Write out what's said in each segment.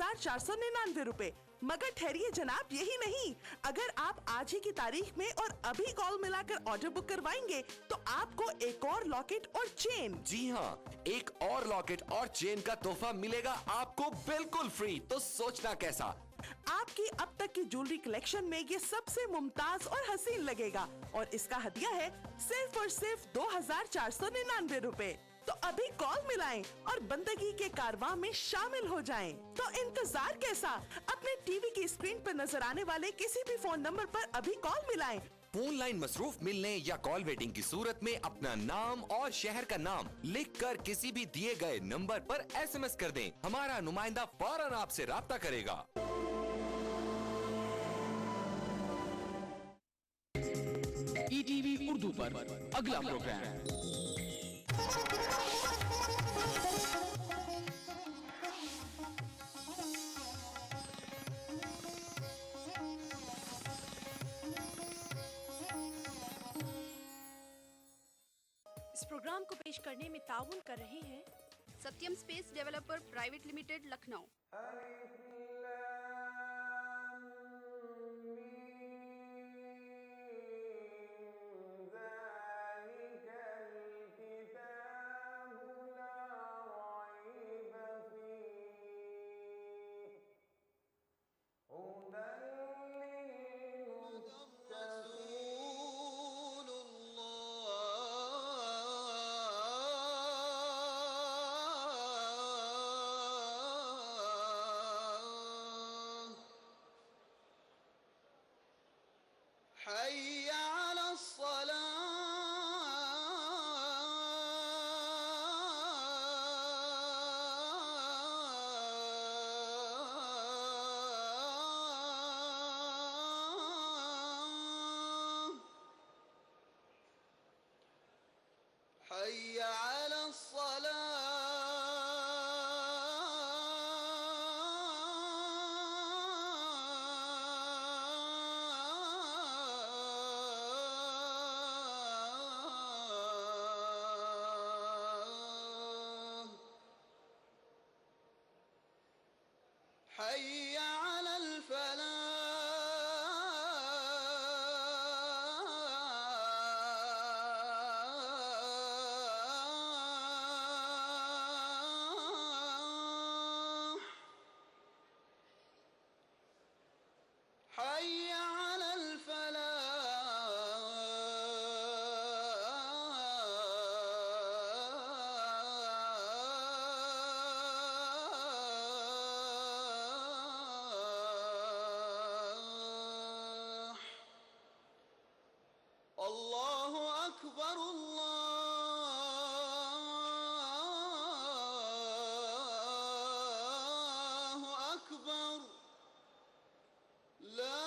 2,499 रुपए। मगर ठहरिए जनाब, यही नहीं, अगर आप आज ही की तारीख में और अभी कॉल मिलाकर ऑर्डर बुक करवाएंगे तो आपको एक और लॉकेट और चेन। जी हाँ, एक और लॉकेट और चेन का तोहफा मिलेगा आपको बिल्कुल फ्री। तो सोचना कैसा? आपकी अब तक की ज्वेलरी कलेक्शन में ये सबसे मुमताज और हसीन लगेगा और इसका हदिया है सिर्फ और सिर्फ 2,499 रुपए। तो अभी कॉल मिलाएं और बंदगी के कारवां में शामिल हो जाएं। तो इंतजार कैसा? अपने टीवी की स्क्रीन पर नजर आने वाले किसी भी फोन नंबर पर अभी कॉल मिलाएं। फोन लाइन मसरूफ मिलने या कॉल वेटिंग की सूरत में अपना नाम और शहर का नाम लिखकर किसी भी दिए गए नंबर पर SMS कर दें। हमारा नुमाइंदा फौरन आपसे राब्ता करेगा। ETV उर्दू पर अगला प्रोग्राम। इस प्रोग्राम को पेश करने में ताउन कर रहे हैं Satyam space developer private limited, Lucknow. حي على الصلاة حي على الصلاة حي على الفلاح حي على الفلاح الله أكبر الله أكبر لا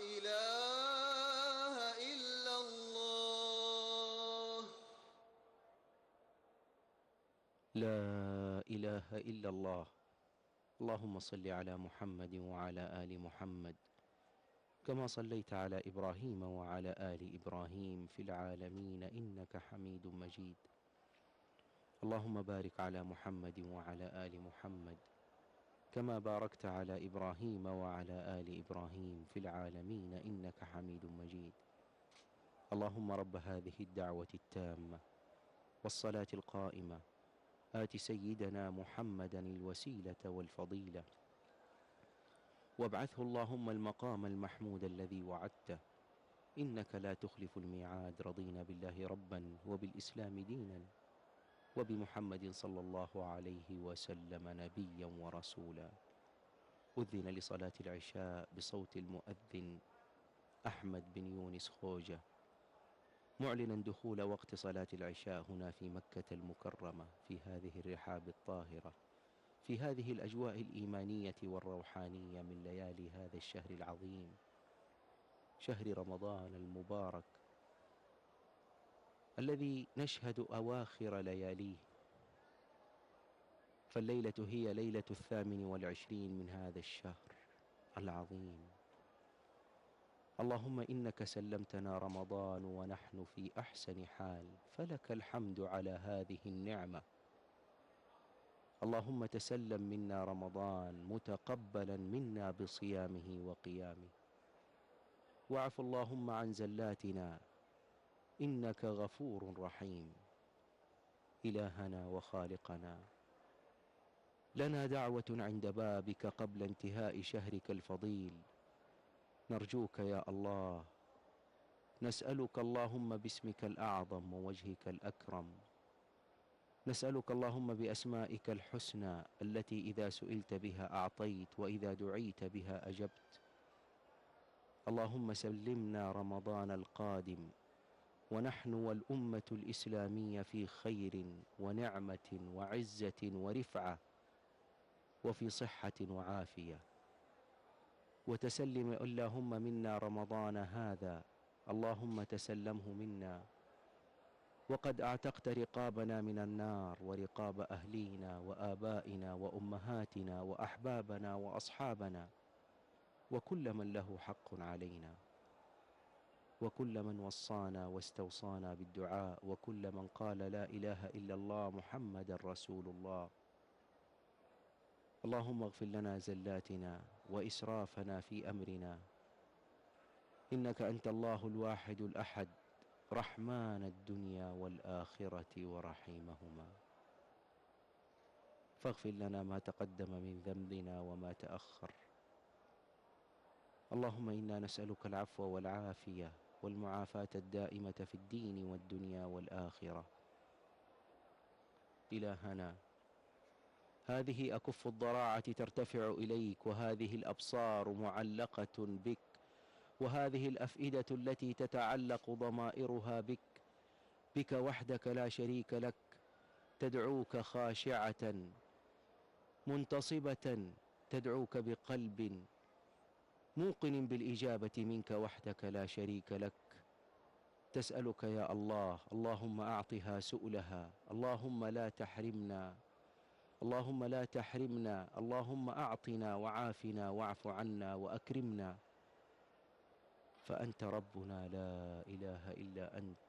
إله إلا الله لا إله إلا الله. اللهم صل على محمد وعلى آل محمد كما صليت على إبراهيم وعلى آل إبراهيم في العالمين إنك حميد مجيد. اللهم بارك على محمد وعلى آل محمد كما باركت على إبراهيم وعلى آل إبراهيم في العالمين إنك حميد مجيد. اللهم رب هذه الدعوة التامة والصلاة القائمة آت سيدنا محمدا الوسيلة والفضيلة وابعثه اللهم المقام المحمود الذي وعدته إنك لا تخلف الميعاد. رضينا بالله ربا وبالإسلام دينا وبمحمد صلى الله عليه وسلم نبيا ورسولا. أذن لصلاة العشاء بصوت المؤذن أحمد بن يونس خوجة معلنا دخول وقت صلاة العشاء هنا في مكة المكرمة في هذه الرحاب الطاهرة في هذه الأجواء الإيمانية والروحانية من ليالي هذا الشهر العظيم، شهر رمضان المبارك الذي نشهد أواخر لياليه. فالليلة هي ليلة 28 من هذا الشهر العظيم، اللهم إنك سلمتنا رمضان ونحن في أحسن حال، فلك الحمد على هذه النعمة. اللهم تسلم منا رمضان متقبلا منا بصيامه وقيامه، واعف اللهم عن زلاتنا، إنك غفور رحيم. إلهنا وخالقنا، لنا دعوة عند بابك قبل انتهاء شهرك الفضيل، نرجوك يا الله، نسألك اللهم باسمك الأعظم ووجهك الأكرم، نسألك اللهم بأسمائك الحسنى التي إذا سئلت بها أعطيت وإذا دعيت بها أجبت. اللهم سلمنا رمضان القادم ونحن والأمة الإسلامية في خير ونعمة وعزة ورفعة وفي صحة وعافية، وتسلم اللهم منا رمضان هذا، اللهم تسلمه منا وقد أعتقت رقابنا من النار ورقاب أهلينا وآبائنا وأمهاتنا وأحبابنا وأصحابنا وكل من له حق علينا، وكل من وصانا واستوصانا بالدعاء، وكل من قال لا إله إلا الله محمد رسول الله. اللهم اغفر لنا زلاتنا وإسرافنا في أمرنا، إنك أنت الله الواحد الأحد، رحمن الدنيا والآخرة ورحيمهما، فاغفر لنا ما تقدم من ذنبنا وما تأخر. اللهم إنا نسألك العفو والعافية والمعافاة الدائمة في الدين والدنيا والآخرة. إلهنا، هذه أكف الضراعة ترتفع إليك، وهذه الأبصار معلقة بك، وهذه الأفئدة التي تتعلق ضمائرها بك، بك وحدك لا شريك لك، تدعوك خاشعة منتصبة، تدعوك بقلب موقن بالإجابة منك وحدك لا شريك لك، تسألك يا الله، اللهم أعطها سؤلها، اللهم لا تحرمنا، اللهم لا تحرمنا، اللهم أعطنا وعافنا واعف عنا وأكرمنا، فأنت ربنا لا إله إلا أنت،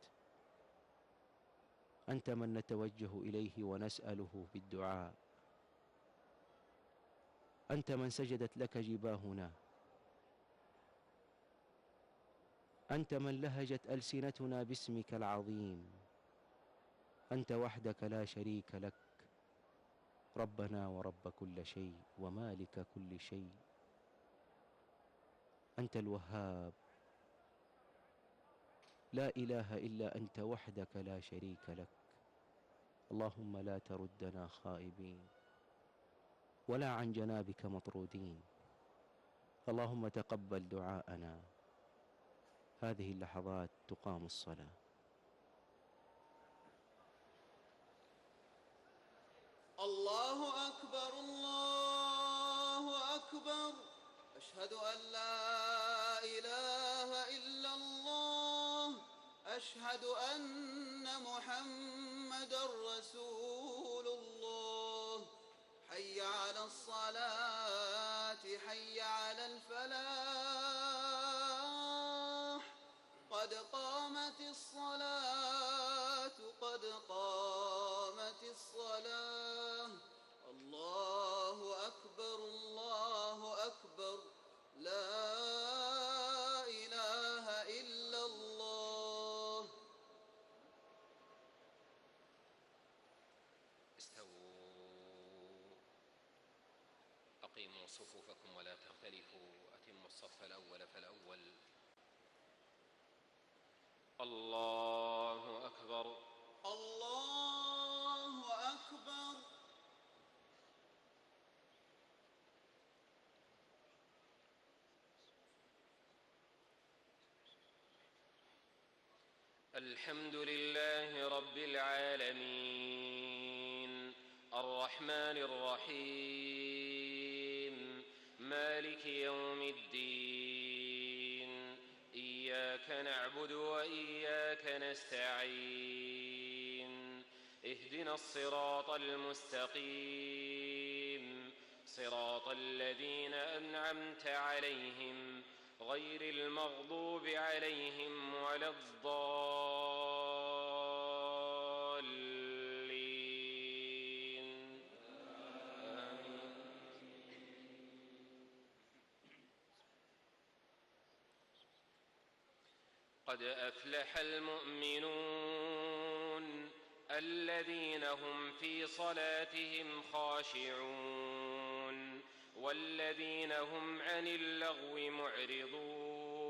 أنت من نتوجه إليه ونسأله بالدعاء، أنت من سجدت لك جباهنا، أنت من لهجت ألسنتنا باسمك العظيم، أنت وحدك لا شريك لك، ربنا ورب كل شيء ومالك كل شيء، أنت الوهاب، لا إله إلا أنت وحدك لا شريك لك. اللهم لا تردنا خائبين ولا عن جنابك مطرودين. اللهم تقبل دعاءنا. هذه اللحظات تقام الصلاة. الله أكبر الله أكبر، أشهد أن لا إله إلا الله، أشهد أن محمدا رسول الله. حي على الصلاة، حي على الفلاح، قد قامت الصلاة، قد قامت الصلاة. الله أكبر الله أكبر، لا إله إلا الله. استووا، أقيموا صفوفكم ولا تختلفوا، أتموا الصف الأول فالأول. الله أكبر الله أكبر. الحمد لله رب العالمين، الرحمن الرحيم، مالك يوم الدين، إياك نعبد وإياك نستعين، اهدنا الصراط المستقيم، صراط الذين أنعمت عليهم غير المغضوب عليهم ولا الضالين آمين. قد أفلح المؤمنون الذين هم في صلاتهم خاشعون والذين هم عن اللغو معرضون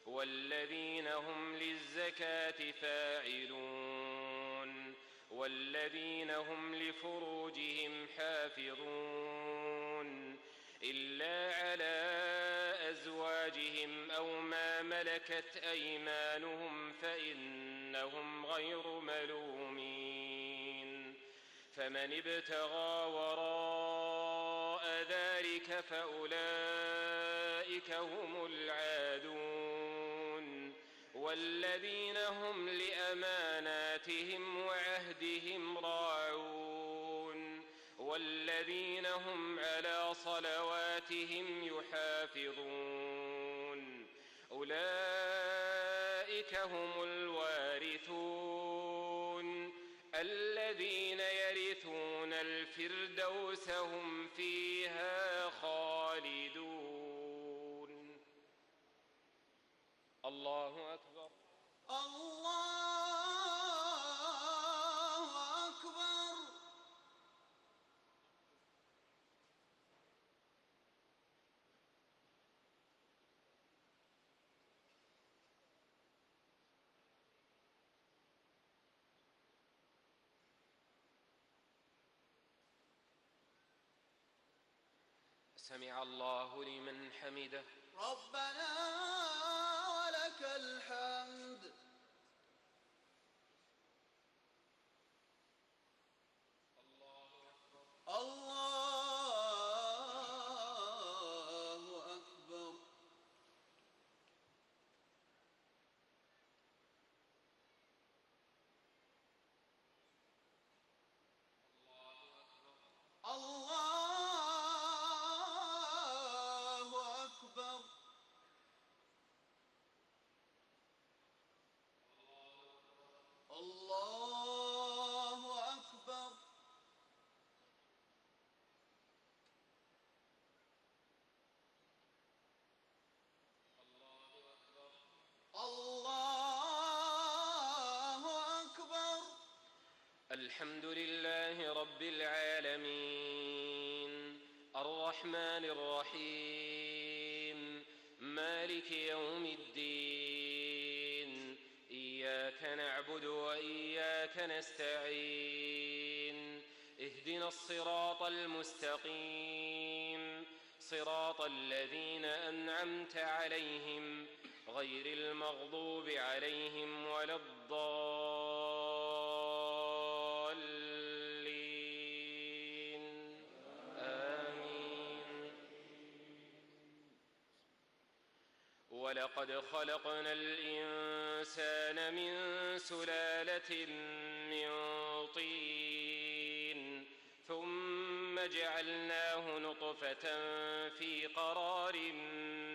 والذين هم للزكاة فاعلون والذين هم لفروجهم حافظون إلا على أزواجهم أو ما ملكت أيمانهم فإنهم غير ملومين فمن ابتغى وراء ذلك فأولئك هم العادون والذين هم لأماناتهم وعهدهم راعون والذين هم على صلواتهم يحافظون أولئك هم الوارثون الذين يرثون الفردوس هم فيها خالدون. الله أكبر. الله أكبر. سمع الله لمن حمده. ربنا ولك الحمد. الله أكبر. الله أكبر. الله أكبر. الله أكبر. الحمد لله رب العالمين الرحمن الرحيم مالك يوم الدين إياك نعبد وإياك نستعين اهدنا الصراط المستقيم صراط الذين أنعمت عليهم غير المغضوب عليهم ولا الضالين آمين. ولقد خلقنا الإنسان من سلالة من طين ثم جعلناه نطفة في قرار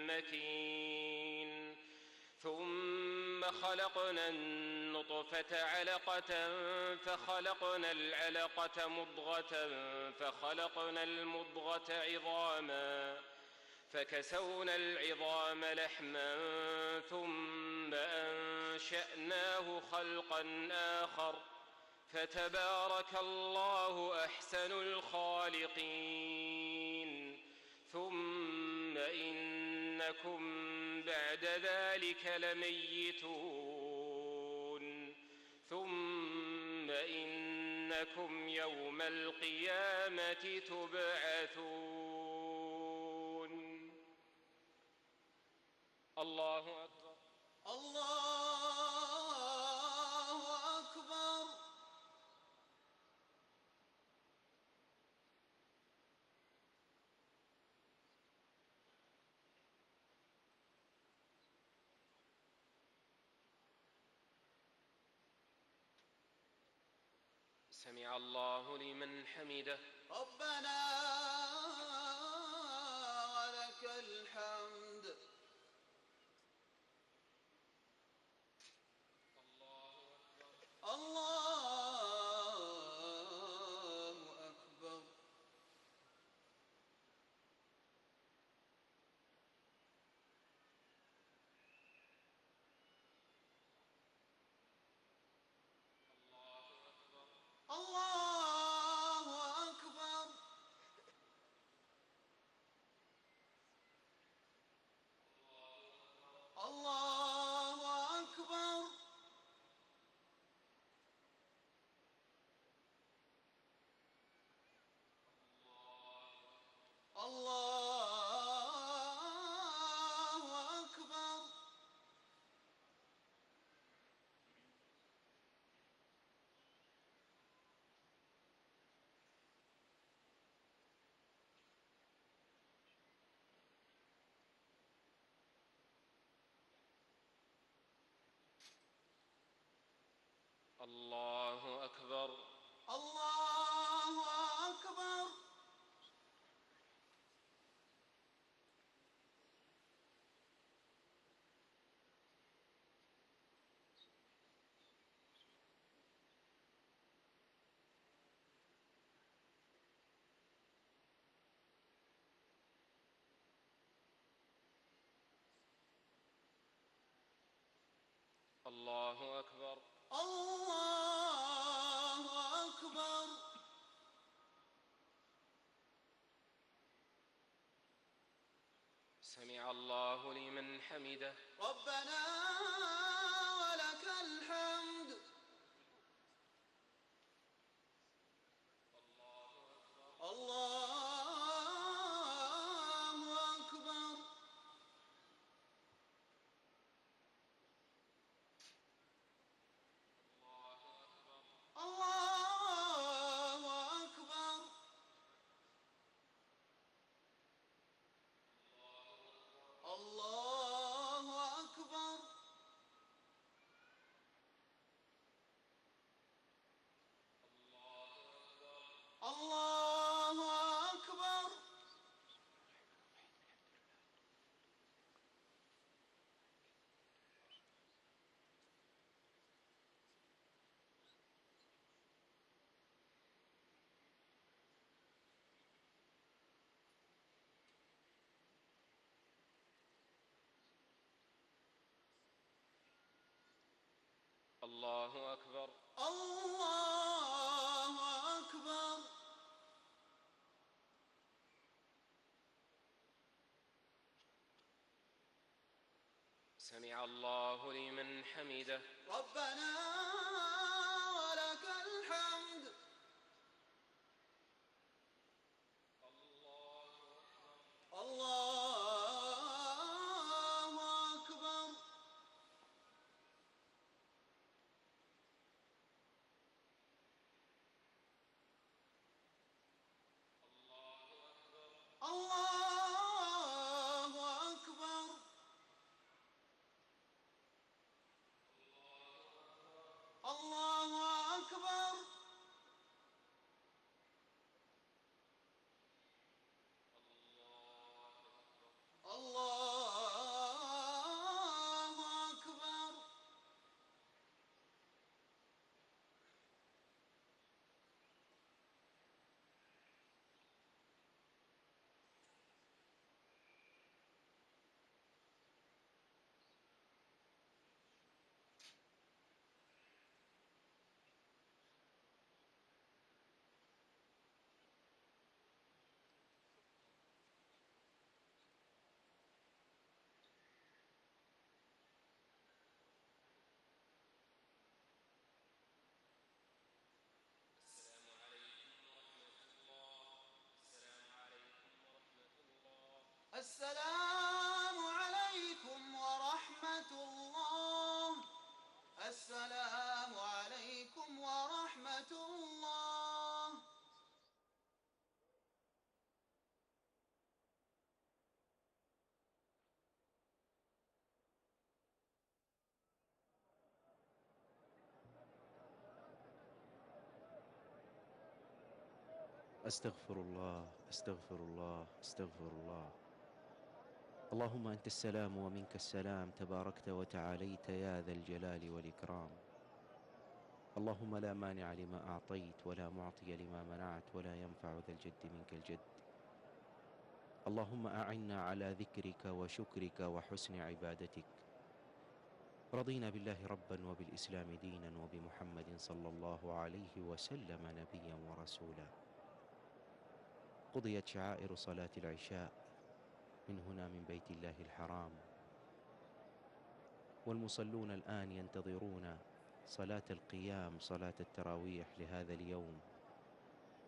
مكين ثم خلقنا النطفة علقة فخلقنا العلقة مضغة فخلقنا المضغة عظاما فكسونا العظام لحما ثم أنشأناه خلقا آخر فتبارك الله أحسن الخالقين. ثم إنكم بعد ذلك لميتون ثم إنكم يوم القيامة تبعثون. الله أكبر. الله أكبر. سمع الله لمن حمده. ربنا ولك الحمد. الله أكبر. الله أكبر. الله أكبر. الله أكبر. الله أكبر. الله أكبر. الله أكبر. الله أكبر. سمع الله لمن حمده. ربنا ولك الحمد. الله أكبر. الله أكبر. الله أكبر. الله أكبر. الله أكبر. الله أكبر. سمع الله لمن حمده. ربنا ولك الحمد. الله أكبر. الله أكبر. الله أكبر. الله أكبر. السلام عليكم ورحمة الله. السلام عليكم ورحمة الله. أستغفر الله أستغفر الله أستغفر الله. اللهم أنت السلام ومنك السلام، تباركت وتعاليت يا ذا الجلال والإكرام. اللهم لا مانع لما أعطيت ولا معطي لما منعت ولا ينفع ذا الجد منك الجد. اللهم أعنا على ذكرك وشكرك وحسن عبادتك. رضينا بالله ربا وبالإسلام دينا وبمحمد صلى الله عليه وسلم نبيا ورسولا. قضيت شعائر صلاة العشاء من هنا من بيت الله الحرام، والمصلون الآن ينتظرون صلاة القيام، صلاة التراويح لهذا اليوم.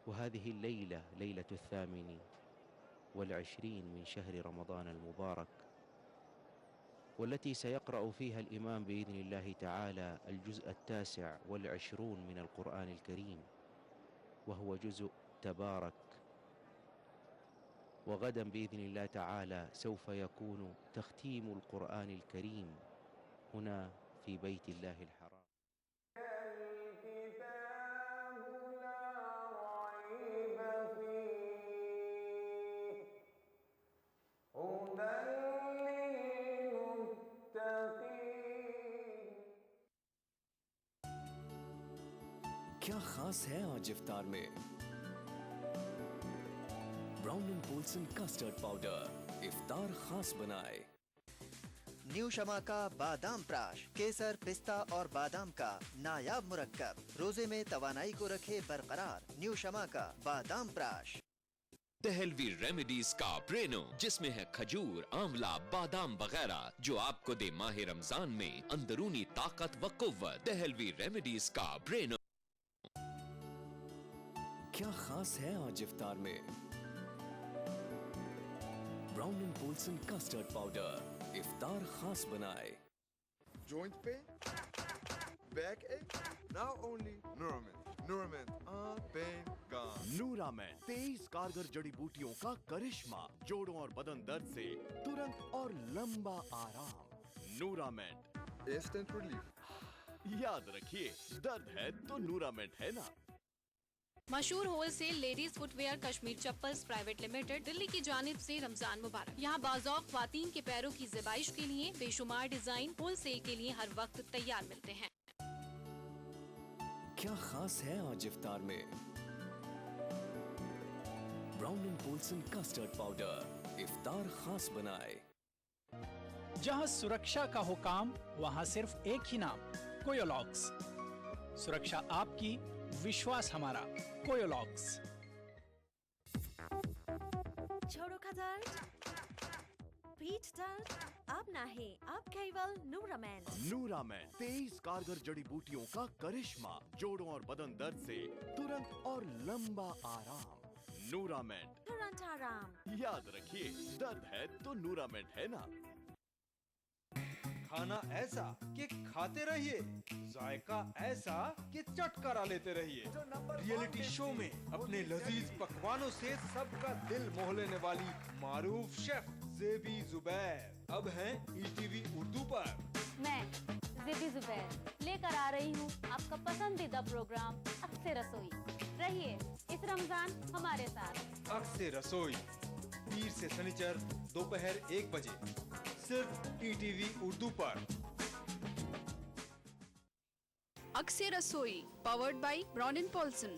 وهذه الليلة ليلة 28 من شهر رمضان المبارك، والتي سيقرأ فيها الإمام بإذن الله تعالى الجزء 29 من القرآن الكريم، وهو جزء تبارك. وغدا بإذن الله تعالى سوف يكون تختيم القرآن الكريم هنا في بيت الله الحرام. क्या खास है आज इफ्तार में? Brown and Polson custard powder इफ्तार खास बनाए। न्यू शमा का बादाम प्राश, केसर, पिस्ता और बादाम का नायाब मुरक्कब रोजे में तवानाई को रखे बरकरार। न्यू शमा का बादाम प्राश। दहलवी रेमेडीज का ब्रेनो, जिसमें है खजूर, आंवला, बादाम वगैरह, जो आपको दे माह रमजान में अंदरूनी ताकत व कुव्वत। दहलवी रेमेडीज का ब्रेनो। क्या खास है आज इफ्तार में? Brown and Polson custard powder इफ्तार खास बनाए। Joint pain, backache, now only Nurament, pain gone. नूरामेंट, 23 कारगर जड़ी बूटियों का करिश्मा, जोड़ों और बदन दर्द से तुरंत और लंबा आराम। नूरामेंट, Instant relief. याद रखिए, दर्द है तो नूरामेंट है ना। मशहूर wholesale ladies footwear Kashmir chappals private limited Delhi की जानिब से रमजान मुबारक। यहाँ बाज़ौक़ ख्वातीन के पैरों की ज़िबाइश के लिए बेशुमार डिजाइन होलसेल के लिए हर वक्त तैयार मिलते हैं। क्या खास है आज इफ्तार में? Brown and Polson custard powder इफ्तार खास बनाए। जहाँ सुरक्षा का हो काम, वहाँ सिर्फ एक ही नाम, कोयोलॉक्स। सुरक्षा आपकी, विश्वास हमारा, कोयोलॉक्स। छोड़ो खदर्द, पीठ दर्द, अब नहीं, अब केवल नूरामेंट। नूरामेंट, 23 कारगर जड़ी बूटियों का करिश्मा, जोड़ों और बदन दर्द से तुरंत और लंबा आराम। नूरामेंट, तुरंत आराम। याद रखिए, दर्द है तो नूरामेंट है ना। खाना ऐसा कि खाते रहिए, जायका ऐसा कि चट करा लेते रहिए। रियलिटी शो में अपने लजीज पकवानों से सबका दिल मोह लेने वाली मारूफ शेफ ज़ेबी ज़ुबैर अब हैं ईटीवी उर्दू पर। मैं ज़ेबी ज़ुबैर लेकर आ रही हूँ आपका पसंदीदा प्रोग्राम अक्से रसोई। रहिए इस रमजान हमारे साथ। अक्से रसोई पीर से शनिचर दोपहर 1 बजे सिर्फ ईटीवी उर्दू पर। अक्से रसोई powered by Brown and Polson.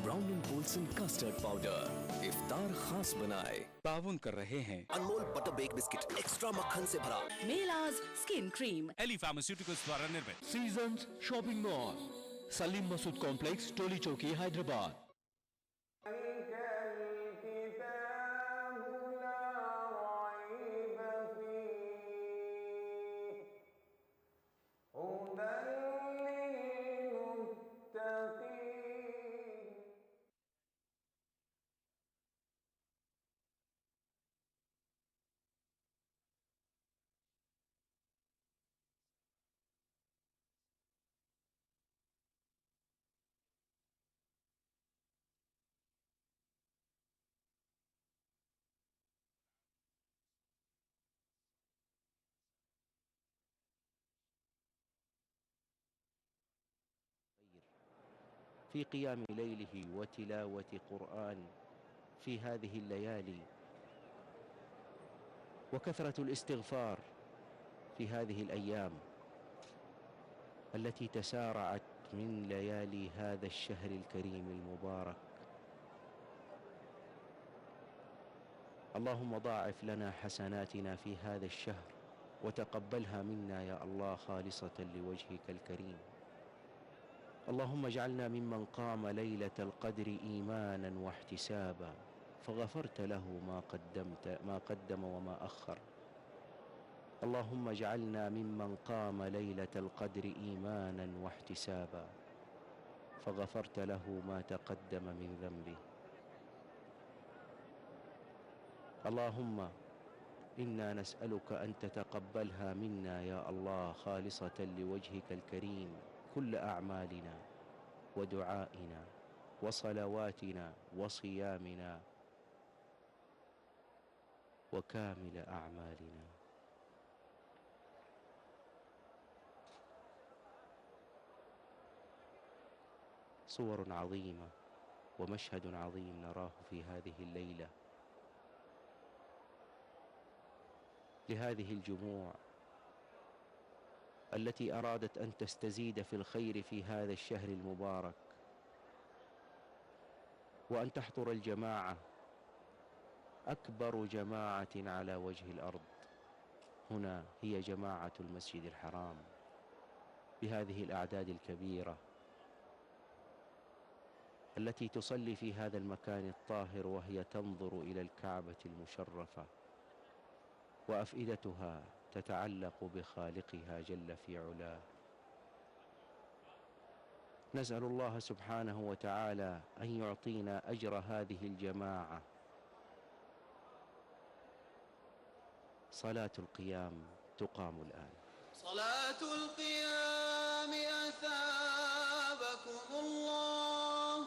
Brown and Polson custard powder इफ्तार खास बनाए। ताउन कर रहे हैं Anmol butter bake biscuit extra मक्खन से भरा। मेलाज स्किन क्रीम, एली फार्मास्यूटिकल्स द्वारा निर्मित। Seasons shopping mall, Salim Masood complex, Toli Chowki, Hyderabad. في قيام ليله وتلاوة قرآن في هذه الليالي، وكثرة الاستغفار في هذه الأيام التي تسارعت من ليالي هذا الشهر الكريم المبارك. اللهم ضاعف لنا حسناتنا في هذا الشهر وتقبلها منا يا الله خالصة لوجهك الكريم. اللهم اجعلنا ممن قام ليلة القدر إيمانا واحتسابا فغفرت له ما قدم وما أخر. اللهم اجعلنا ممن قام ليلة القدر إيمانا واحتسابا فغفرت له ما تقدم من ذنبه. اللهم إنا نسألك أن تتقبلها منا يا الله خالصة لوجهك الكريم، كل أعمالنا ودعائنا وصلواتنا وصيامنا وكامل أعمالنا. صور عظيمة ومشهد عظيم نراه في هذه الليلة لهذه الجموع التي أرادت أن تستزيد في الخير في هذا الشهر المبارك، وأن تحضر الجماعة، أكبر جماعة على وجه الأرض هنا هي جماعة المسجد الحرام بهذه الأعداد الكبيرة التي تصلي في هذا المكان الطاهر وهي تنظر إلى الكعبة المشرفة وأفئدتها تتعلق بخالقها جل في علاه. نسأل الله سبحانه وتعالى أن يعطينا أجر هذه الجماعة. صلاة القيام تقام الآن. صلاة القيام أثابكم الله.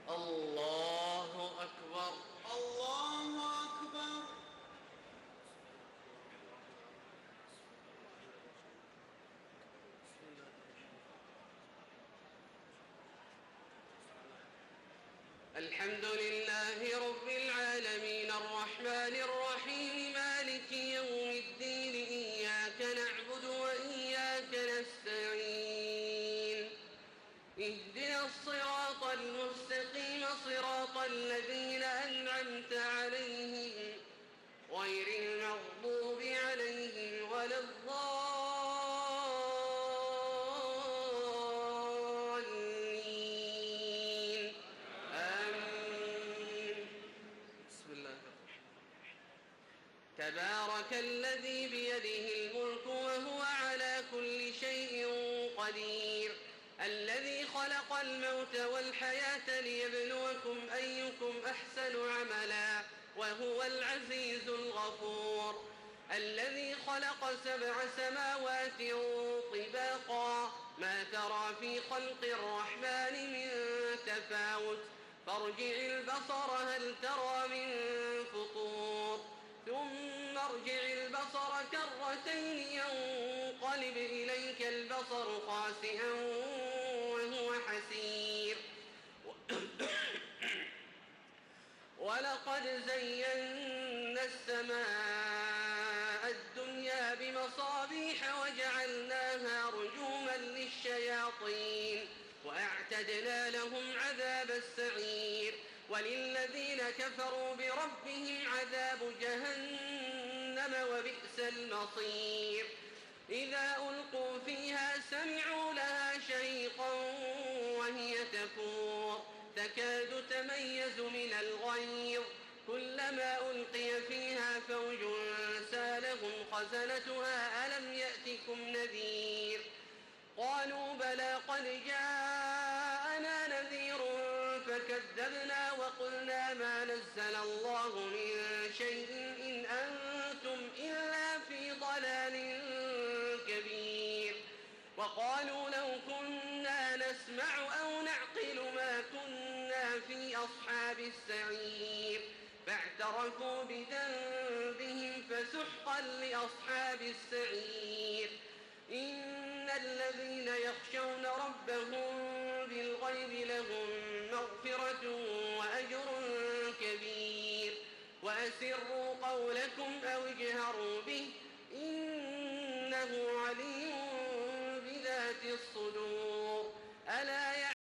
الله أكبر، الله أكبر. الحمد لله رب العالمين الرحمن الرحيم مالك يوم الدين إياك نعبد وإياك نستعين اهدنا الصراط المستقيم صراط الذين أنعمت عليهم غير المغضوب عليهم ولا الضالين آمين. بسم الله الرحمن الرحيم. تبارك الذي بيده الملك وهو على كل شيء قدير الذي خلق الموت والحياة ليبلوكم أيكم أحسن عملا وهو العزيز الغفور الذي خلق 7 سماوات طباقا ما ترى في خلق الرحمن من تفاوت فارجع البصر هل ترى من فطور ثم ارجع البصر كرتين ينقلب إليك البصر خاسئا وهو حسير ولقد زينا السماء الدنيا بمصابيح وجعلناها رجوما للشياطين وأعتدنا لهم عذاب السعير وللذين كفروا بربهم عذاب جهنم وبئس المصير إذا ألقوا فيها سمعوا لها شهيقا وهي تفور تكاد تميز من الغيظ كلما ألقي فيها فوج سالهم خزنتها ألم يأتكم نذير قالوا بلى قد جاءنا نذير فكذبنا وقلنا ما نزل الله من شيء إن أنتم إلا في ضلال كبير وقالوا لو كنا نسمع أو نعقل ما كنا في أصحاب السعير فاعترفوا بذنبهم فسحقا لأصحاب السعير إن الذين يخشون ربهم بالغيب لهم مغفرة وأجر كبير وأسروا قولكم أو اجهروا